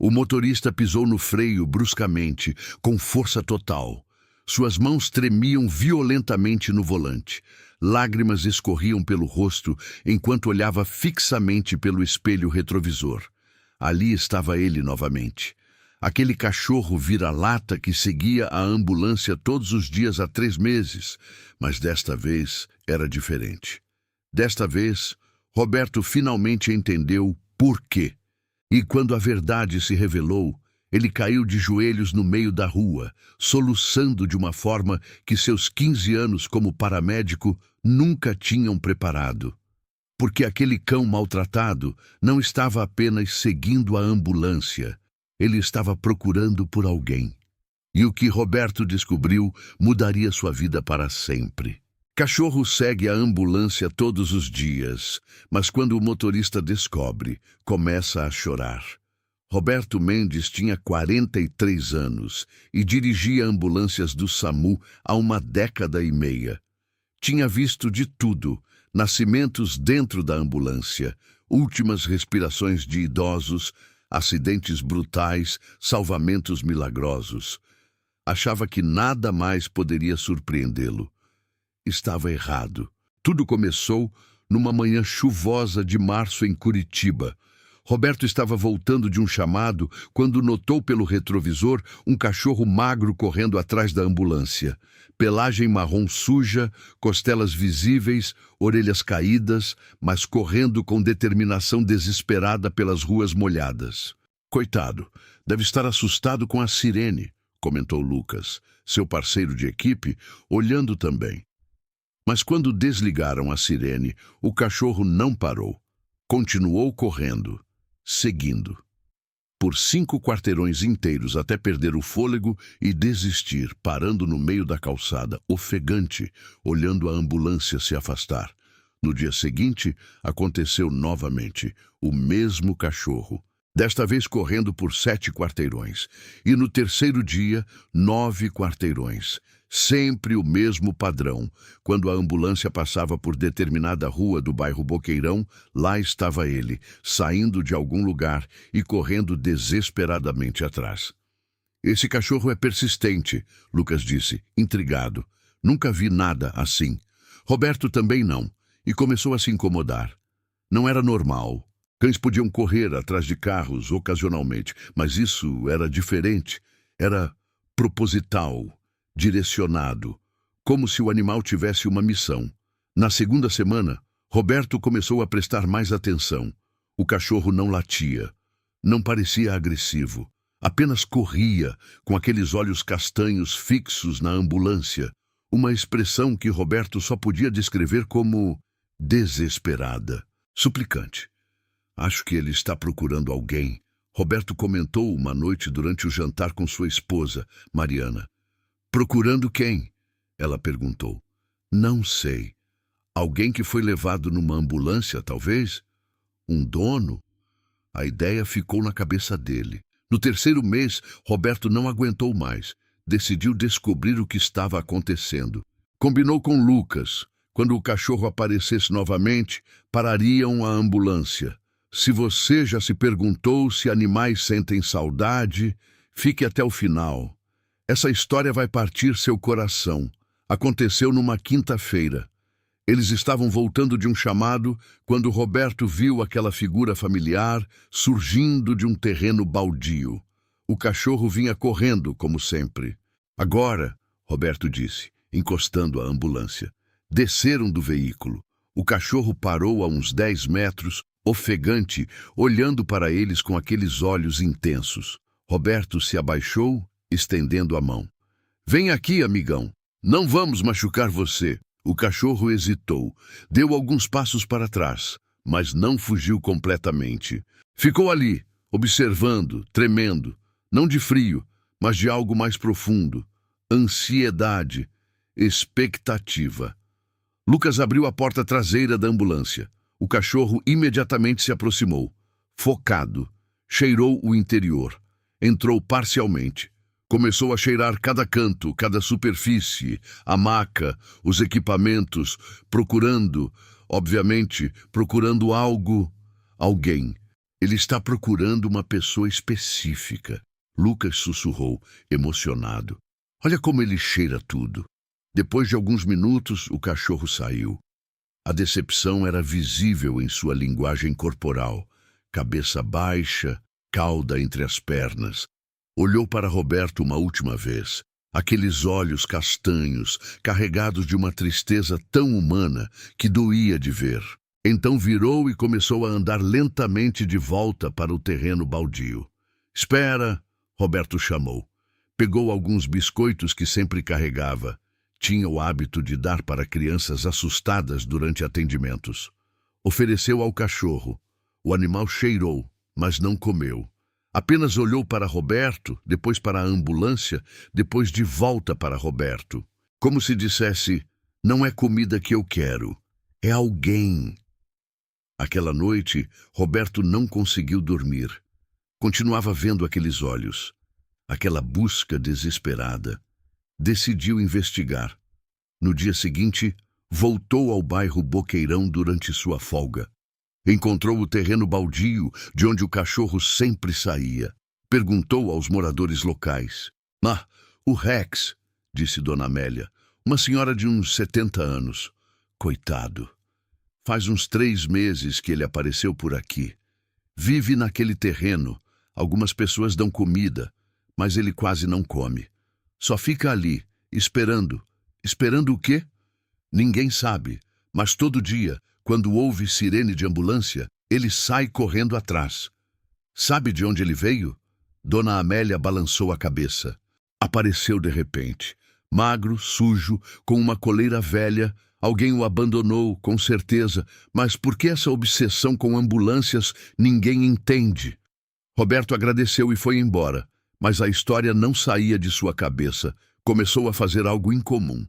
O motorista pisou no freio bruscamente, com força total. Suas mãos tremiam violentamente no volante. Lágrimas escorriam pelo rosto enquanto olhava fixamente pelo espelho retrovisor. Ali estava ele novamente. Aquele cachorro vira-lata que seguia a ambulância todos os dias há 3 meses. Mas desta vez era diferente. Desta vez, Roberto finalmente entendeu por quê. E quando a verdade se revelou, ele caiu de joelhos no meio da rua, soluçando de uma forma que seus 15 anos como paramédico nunca tinham preparado. Porque aquele cão maltratado não estava apenas seguindo a ambulância, ele estava procurando por alguém. E o que Roberto descobriu mudaria sua vida para sempre. Cachorro segue a ambulância todos os dias, mas quando o motorista descobre, começa a chorar. Roberto Mendes tinha 43 anos e dirigia ambulâncias do SAMU há uma década e meia. Tinha visto de tudo: nascimentos dentro da ambulância, últimas respirações de idosos, acidentes brutais, salvamentos milagrosos. Achava que nada mais poderia surpreendê-lo. Estava errado. Tudo começou numa manhã chuvosa de março em Curitiba. Roberto estava voltando de um chamado quando notou pelo retrovisor um cachorro magro correndo atrás da ambulância. Pelagem marrom suja, costelas visíveis, orelhas caídas, mas correndo com determinação desesperada pelas ruas molhadas. Coitado, deve estar assustado com a sirene, comentou Lucas, seu parceiro de equipe, olhando também. Mas quando desligaram a sirene, o cachorro não parou. Continuou correndo, seguindo. Por 5 quarteirões inteiros até perder o fôlego e desistir, parando no meio da calçada, ofegante, olhando a ambulância se afastar. No dia seguinte, aconteceu novamente, o mesmo cachorro. Desta vez correndo por 7 quarteirões. E no terceiro dia, 9 quarteirões. Sempre o mesmo padrão. Quando a ambulância passava por determinada rua do bairro Boqueirão, lá estava ele, saindo de algum lugar e correndo desesperadamente atrás. Esse cachorro é persistente, Lucas disse, intrigado. Nunca vi nada assim. Roberto também não, e começou a se incomodar. Não era normal. Cães podiam correr atrás de carros ocasionalmente, mas isso era diferente. Era proposital, direcionado, como se o animal tivesse uma missão. Na segunda semana, Roberto começou a prestar mais atenção. O cachorro não latia, não parecia agressivo, apenas corria, com aqueles olhos castanhos fixos na ambulância, uma expressão que Roberto só podia descrever como desesperada, suplicante. Acho que ele está procurando alguém, Roberto comentou uma noite durante o jantar com sua esposa, Mariana. Procurando quem? Ela perguntou. Não sei. Alguém que foi levado numa ambulância, talvez? Um dono? A ideia ficou na cabeça dele. No terceiro mês, Roberto não aguentou mais. Decidiu descobrir o que estava acontecendo. Combinou com Lucas. Quando o cachorro aparecesse novamente, parariam a ambulância. Se você já se perguntou se animais sentem saudade, fique até o final. Essa história vai partir seu coração. Aconteceu numa quinta-feira. Eles estavam voltando de um chamado quando Roberto viu aquela figura familiar surgindo de um terreno baldio. O cachorro vinha correndo, como sempre. Agora, Roberto disse, encostando a ambulância. Desceram do veículo. O cachorro parou a uns 10 metros, ofegante, olhando para eles com aqueles olhos intensos. Roberto se abaixou, estendendo a mão. Vem aqui, amigão. Não vamos machucar você. O cachorro hesitou. Deu alguns passos para trás, mas não fugiu completamente. Ficou ali, observando, tremendo. Não de frio, mas de algo mais profundo. Ansiedade, expectativa. Lucas abriu a porta traseira da ambulância. O cachorro imediatamente se aproximou. Focado. Cheirou o interior. Entrou parcialmente. Começou a cheirar cada canto, cada superfície, a maca, os equipamentos, procurando, obviamente, procurando algo, alguém. Ele está procurando uma pessoa específica. Lucas sussurrou, emocionado. Olha como ele cheira tudo. Depois de alguns minutos, o cachorro saiu. A decepção era visível em sua linguagem corporal. Cabeça baixa, cauda entre as pernas. Olhou para Roberto uma última vez. Aqueles olhos castanhos, carregados de uma tristeza tão humana que doía de ver. Então virou e começou a andar lentamente de volta para o terreno baldio. Espera, Roberto chamou. Pegou alguns biscoitos que sempre carregava. Tinha o hábito de dar para crianças assustadas durante atendimentos. Ofereceu ao cachorro. O animal cheirou, mas não comeu. Apenas olhou para Roberto, depois para a ambulância, depois de volta para Roberto. Como se dissesse, não é comida que eu quero, é alguém. Aquela noite, Roberto não conseguiu dormir. Continuava vendo aqueles olhos, aquela busca desesperada. Decidiu investigar. No dia seguinte, voltou ao bairro Boqueirão durante sua folga. Encontrou o terreno baldio de onde o cachorro sempre saía. Perguntou aos moradores locais. Ah, o Rex, disse Dona Amélia, uma senhora de uns 70 anos. Coitado. Faz uns 3 meses que ele apareceu por aqui. Vive naquele terreno. Algumas pessoas dão comida, mas ele quase não come. Só fica ali, esperando. Esperando o quê? Ninguém sabe, mas todo dia, quando ouve sirene de ambulância, ele sai correndo atrás. Sabe de onde ele veio? Dona Amélia balançou a cabeça. Apareceu de repente, magro, sujo, com uma coleira velha. Alguém o abandonou, com certeza, mas por que essa obsessão com ambulâncias ninguém entende? Roberto agradeceu e foi embora, mas a história não saía de sua cabeça. Começou a fazer algo incomum.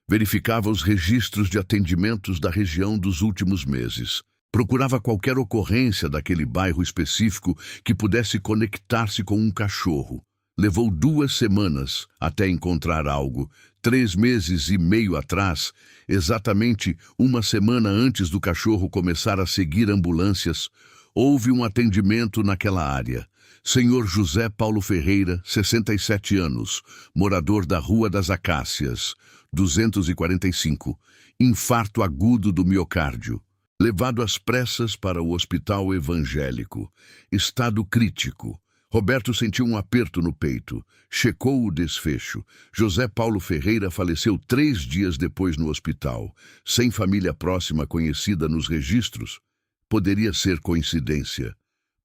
Verificava os registros de atendimentos da região dos últimos meses. Procurava qualquer ocorrência daquele bairro específico que pudesse conectar-se com um cachorro. Levou 2 semanas até encontrar algo. 3 meses e meio atrás, exatamente 1 semana antes do cachorro começar a seguir ambulâncias, houve um atendimento naquela área. Senhor José Paulo Ferreira, 67 anos, morador da Rua das Acácias, 245, infarto agudo do miocárdio. Levado às pressas para o hospital evangélico. Estado crítico. Roberto sentiu um aperto no peito. Checou o desfecho. José Paulo Ferreira faleceu 3 dias depois no hospital. Sem família próxima conhecida nos registros. Poderia ser coincidência.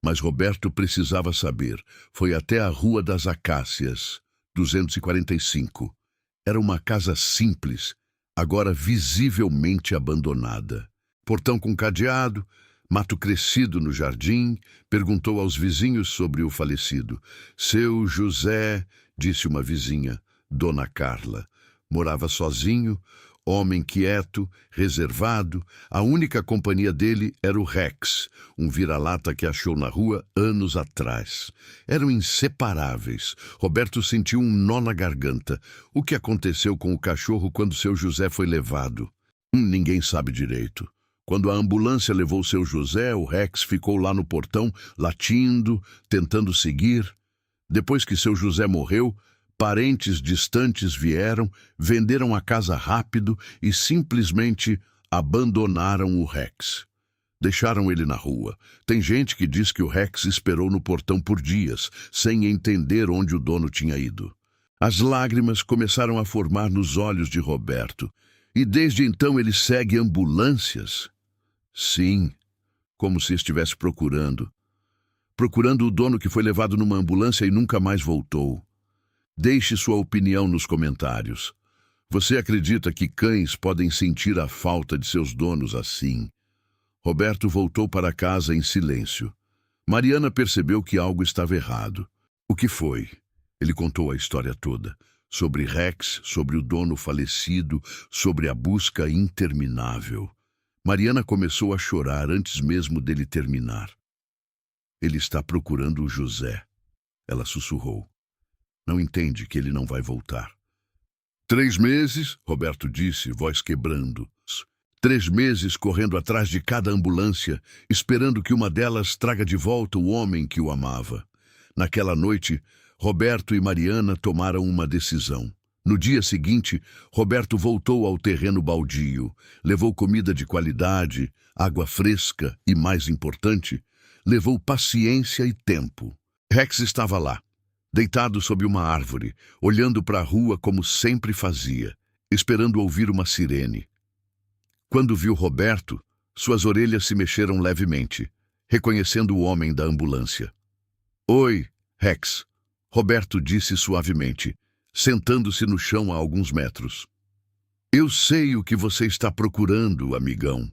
Mas Roberto precisava saber. Foi até a Rua das Acácias, 245. Era uma casa simples, agora visivelmente abandonada. Portão com cadeado, mato crescido no jardim. Perguntou aos vizinhos sobre o falecido. Seu José, disse uma vizinha, Dona Carla. Morava sozinho, homem quieto, reservado. A única companhia dele era o Rex, um vira-lata que achou na rua anos atrás. Eram inseparáveis. Roberto sentiu um nó na garganta. O que aconteceu com o cachorro quando seu José foi levado? Ninguém sabe direito. Quando a ambulância levou seu José, o Rex ficou lá no portão, latindo, tentando seguir. Depois que seu José morreu, parentes distantes vieram, venderam a casa rápido e simplesmente abandonaram o Rex. Deixaram ele na rua. Tem gente que diz que o Rex esperou no portão por dias, sem entender onde o dono tinha ido. As lágrimas começaram a formar nos olhos de Roberto. E desde então ele segue ambulâncias? Sim, como se estivesse procurando. Procurando o dono que foi levado numa ambulância e nunca mais voltou. Deixe sua opinião nos comentários. Você acredita que cães podem sentir a falta de seus donos assim? Roberto voltou para casa em silêncio. Mariana percebeu que algo estava errado. O que foi? Ele contou a história toda. Sobre Rex, sobre o dono falecido, sobre a busca interminável. Mariana começou a chorar antes mesmo dele terminar. Ele está procurando o José. Ela sussurrou. Não entende que ele não vai voltar. 3 meses, Roberto disse, voz quebrando. 3 meses correndo atrás de cada ambulância, esperando que uma delas traga de volta o homem que o amava. Naquela noite, Roberto e Mariana tomaram uma decisão. No dia seguinte, Roberto voltou ao terreno baldio, levou comida de qualidade, água fresca e, mais importante, levou paciência e tempo. Rex estava lá, deitado sob uma árvore, olhando para a rua como sempre fazia, esperando ouvir uma sirene. Quando viu Roberto, suas orelhas se mexeram levemente, reconhecendo o homem da ambulância. "Oi, Rex", Roberto disse suavemente, sentando-se no chão a alguns metros. "Eu sei o que você está procurando, amigão.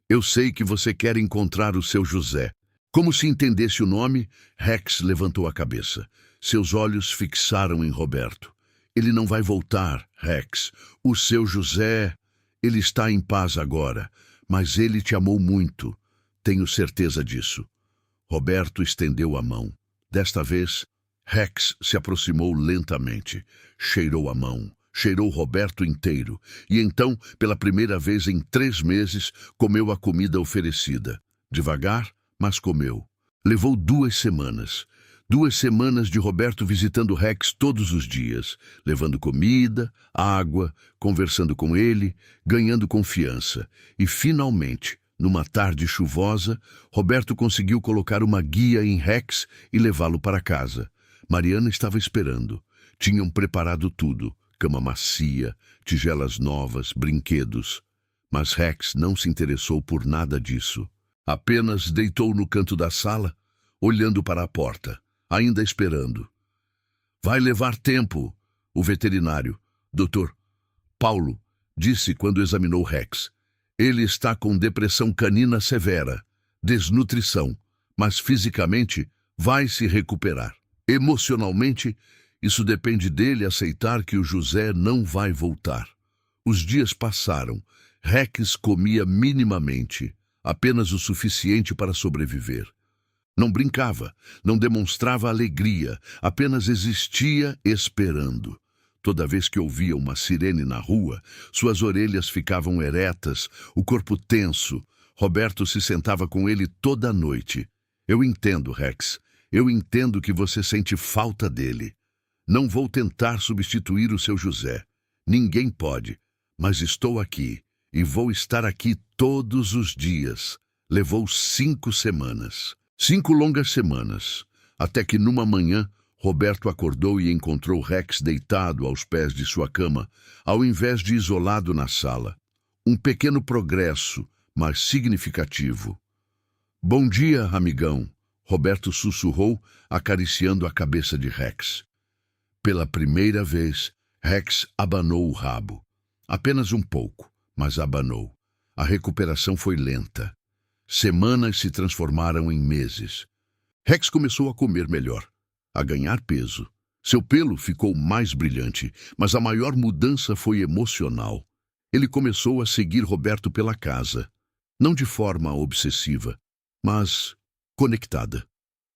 Eu sei que você quer encontrar o seu José." Como se entendesse o nome, Rex levantou a cabeça. Seus olhos fixaram em Roberto. "Ele não vai voltar, Rex. O seu José, ele está em paz agora, mas ele te amou muito. Tenho certeza disso." Roberto estendeu a mão. Desta vez, Rex se aproximou lentamente, cheirou a mão, cheirou Roberto inteiro, e então, pela primeira vez em 3 meses, comeu a comida oferecida. Devagar, mas comeu. Levou 2 semanas. 2 semanas de Roberto visitando Rex todos os dias, levando comida, água, conversando com ele, ganhando confiança. E, finalmente, numa tarde chuvosa, Roberto conseguiu colocar uma guia em Rex e levá-lo para casa. Mariana estava esperando. Tinham preparado tudo: cama macia, tigelas novas, brinquedos. Mas Rex não se interessou por nada disso. Apenas deitou no canto da sala, olhando para a porta, ainda esperando. "Vai levar tempo", o veterinário, Dr. Paulo, disse quando examinou Rex. "Ele está com depressão canina severa, desnutrição, mas fisicamente vai se recuperar. Emocionalmente, isso depende dele aceitar que o José não vai voltar." Os dias passaram. Rex comia minimamente, apenas o suficiente para sobreviver. Não brincava, não demonstrava alegria, apenas existia esperando. Toda vez que ouvia uma sirene na rua, suas orelhas ficavam eretas, o corpo tenso. Roberto se sentava com ele toda a noite. "Eu entendo, Rex. Eu entendo que você sente falta dele. Não vou tentar substituir o seu José. Ninguém pode. Mas estou aqui, e vou estar aqui todos os dias." Levou 5 semanas. 5 longas semanas. Até que numa manhã, Roberto acordou e encontrou Rex deitado aos pés de sua cama, ao invés de isolado na sala. Um pequeno progresso, mas significativo. "Bom dia, amigão", Roberto sussurrou, acariciando a cabeça de Rex. Pela primeira vez, Rex abanou o rabo. Apenas um pouco, mas abanou. A recuperação foi lenta. Semanas se transformaram em meses. Rex começou a comer melhor, a ganhar peso. Seu pelo ficou mais brilhante, mas a maior mudança foi emocional. Ele começou a seguir Roberto pela casa, não de forma obsessiva, mas conectada,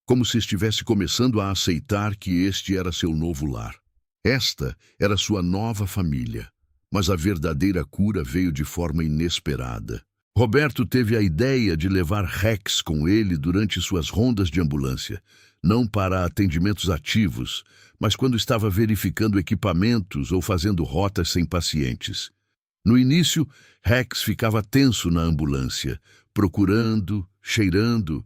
como se estivesse começando a aceitar que este era seu novo lar. Esta era sua nova família, mas a verdadeira cura veio de forma inesperada. Roberto teve a ideia de levar Rex com ele durante suas rondas de ambulância, não para atendimentos ativos, mas quando estava verificando equipamentos ou fazendo rotas sem pacientes. No início, Rex ficava tenso na ambulância, procurando, cheirando,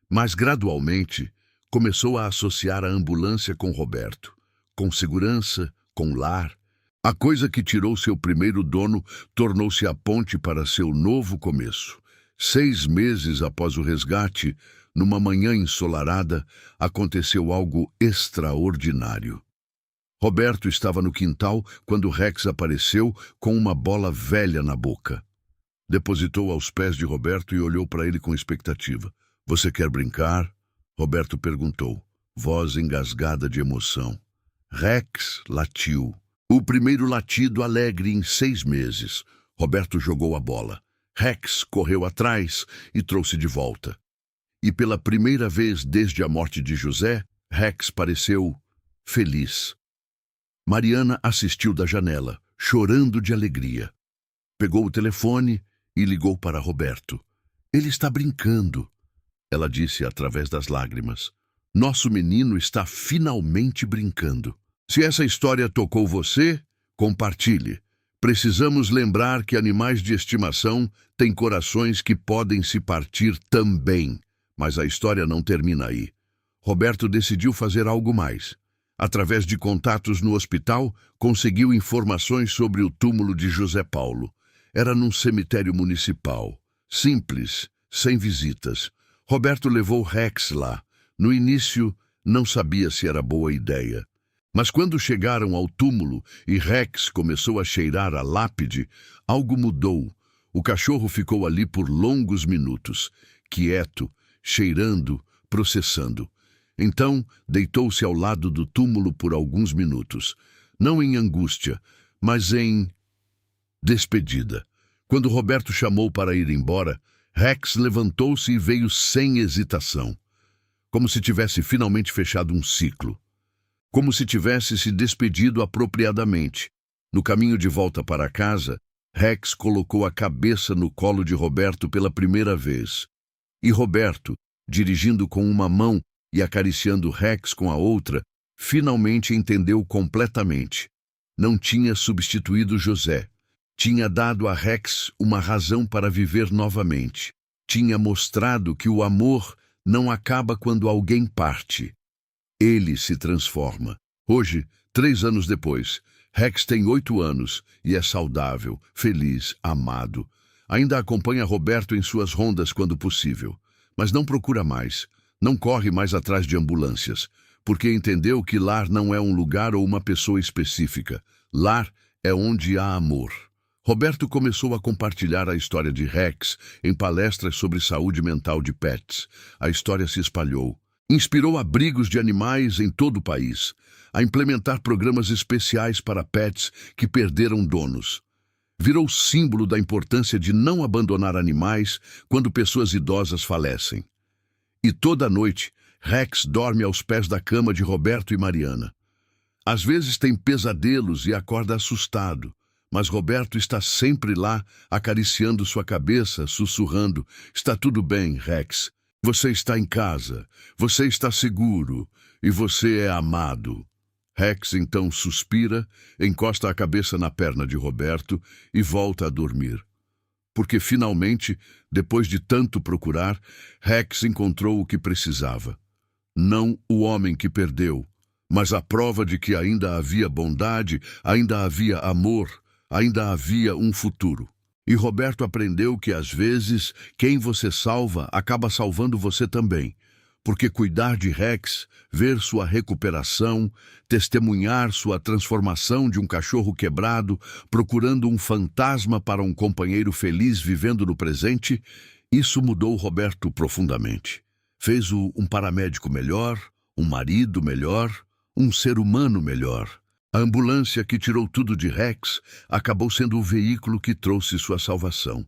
mas gradualmente começou a associar a ambulância com Roberto, com segurança, com lar. A coisa que tirou seu primeiro dono tornou-se a ponte para seu novo começo. 6 meses após o resgate, numa manhã ensolarada, aconteceu algo extraordinário. Roberto estava no quintal quando Rex apareceu com uma bola velha na boca. Depositou aos pés de Roberto e olhou para ele com expectativa. "Você quer brincar?" Roberto perguntou, voz engasgada de emoção. Rex latiu. O primeiro latido alegre em 6 meses. Roberto jogou a bola. Rex correu atrás e trouxe de volta. E pela primeira vez desde a morte de José, Rex pareceu feliz. Mariana assistiu da janela, chorando de alegria. Pegou o telefone e ligou para Roberto. Ele está brincando, ela disse através das lágrimas. Nosso menino está finalmente brincando. Se essa história tocou você, compartilhe. Precisamos lembrar que animais de estimação têm corações que podem se partir também. Mas a história não termina aí. Roberto decidiu fazer algo mais. Através de contatos no hospital, conseguiu informações sobre o túmulo de José Paulo. Era num cemitério municipal. Simples, sem visitas. Roberto levou Rex lá. No início, não sabia se era boa ideia. Mas quando chegaram ao túmulo e Rex começou a cheirar a lápide, algo mudou. O cachorro ficou ali por longos minutos, quieto, cheirando, processando. Então, deitou-se ao lado do túmulo por alguns minutos, não em angústia, mas em despedida. Quando Roberto chamou para ir embora, Rex levantou-se e veio sem hesitação, como se tivesse finalmente fechado um ciclo, como se tivesse se despedido apropriadamente. No caminho de volta para casa, Rex colocou a cabeça no colo de Roberto pela primeira vez. E Roberto, dirigindo com uma mão e acariciando Rex com a outra, finalmente entendeu completamente. Não tinha substituído José. Tinha dado a Rex uma razão para viver novamente. Tinha mostrado que o amor não acaba quando alguém parte. Ele se transforma. Hoje, 3 anos depois, Rex tem 8 anos e é saudável, feliz, amado. Ainda acompanha Roberto em suas rondas quando possível, mas não procura mais. Não corre mais atrás de ambulâncias, porque entendeu que lar não é um lugar ou uma pessoa específica. Lar é onde há amor. Roberto começou a compartilhar a história de Rex em palestras sobre saúde mental de pets. A história se espalhou. Inspirou abrigos de animais em todo o país, a implementar programas especiais para pets que perderam donos. Virou símbolo da importância de não abandonar animais quando pessoas idosas falecem. E toda noite, Rex dorme aos pés da cama de Roberto e Mariana. Às vezes tem pesadelos e acorda assustado, mas Roberto está sempre lá, acariciando sua cabeça, sussurrando: está tudo bem, Rex. Você está em casa, você está seguro e você é amado. Rex então suspira, encosta a cabeça na perna de Roberto e volta a dormir. Porque finalmente, depois de tanto procurar, Rex encontrou o que precisava. Não o homem que perdeu, mas a prova de que ainda havia bondade, ainda havia amor, ainda havia um futuro. E Roberto aprendeu que às vezes quem você salva acaba salvando você também. Porque cuidar de Rex, ver sua recuperação, testemunhar sua transformação de um cachorro quebrado, procurando um fantasma para um companheiro feliz vivendo no presente, isso mudou Roberto profundamente. Fez-o um paramédico melhor, um marido melhor, um ser humano melhor. A ambulância que tirou tudo de Rex acabou sendo o veículo que trouxe sua salvação.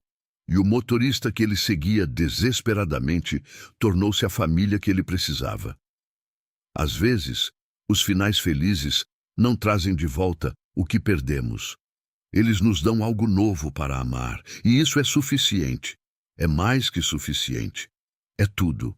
E o motorista que ele seguia desesperadamente tornou-se a família que ele precisava. Às vezes, os finais felizes não trazem de volta o que perdemos. Eles nos dão algo novo para amar, e isso é suficiente. É mais que suficiente. É tudo.